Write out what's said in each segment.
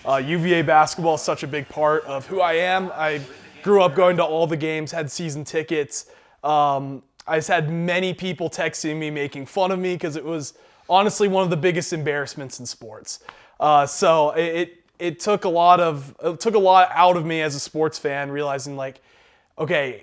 UVA basketball is such a big part of who I am. I grew up going to all the games, had season tickets. I just had many people texting me, making fun of me because it was honestly one of the biggest embarrassments in sports. So it took a lot out of me as a sports fan, realizing like, okay,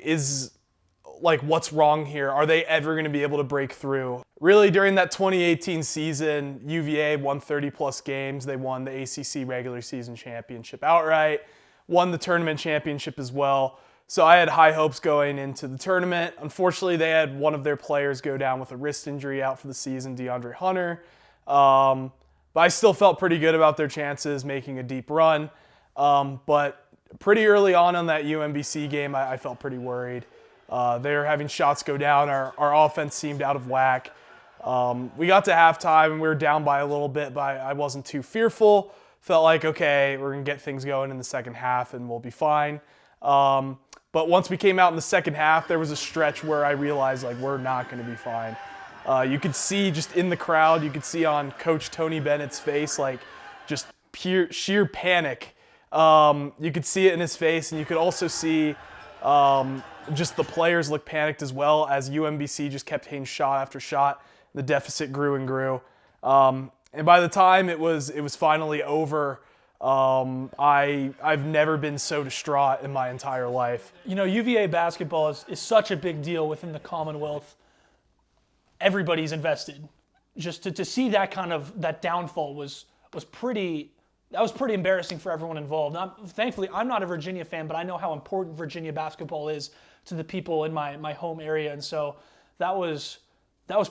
what's wrong here? Are they ever going to be able to break through? Really, during that 2018 season, UVA won 30 plus games. They won the ACC regular season championship outright, won the tournament championship as well. So I had high hopes going into the tournament. Unfortunately, they had one of their players go down with a wrist injury out for the season, DeAndre Hunter. But I still felt pretty good about their chances making a deep run. But pretty early on that UMBC game, I felt pretty worried. They were having shots go down. Our offense seemed out of whack. We got to halftime and we were down by a little bit, but I wasn't too fearful. Felt like, okay, we're going to get things going in the second half and we'll be fine. But once we came out in the second half, there was a stretch where I realized like we're not going to be fine. You could see just in the crowd, you could see on Coach Tony Bennett's face like just sheer panic. You could see it in his face, and you could also see just the players look panicked as well as UMBC just kept hitting shot after shot. The deficit grew and grew. And by the time it was finally over, I've never been so distraught in my entire life. You know, UVA basketball is such a big deal within the Commonwealth. Everybody's invested. Just to see that downfall was pretty embarrassing for everyone involved. Thankfully, I'm not a Virginia fan, but I know how important Virginia basketball is to the people in my home area, and so that was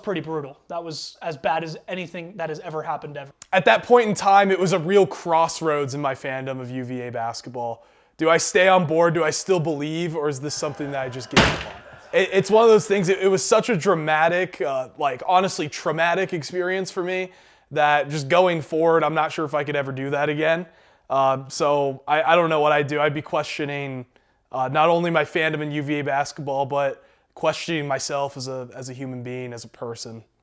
pretty brutal. That was as bad as anything that has ever happened ever. At that point in time, it was a real crossroads in my fandom of UVA basketball. Do I stay on board? Do I still believe? Or is this something that I just give up on? It's one of those things, it was such a dramatic, honestly traumatic experience for me that just going forward, I'm not sure if I could ever do that again. So I don't know what I'd do. I'd be questioning not only my fandom in UVA basketball, but questioning myself as a human being, as a person.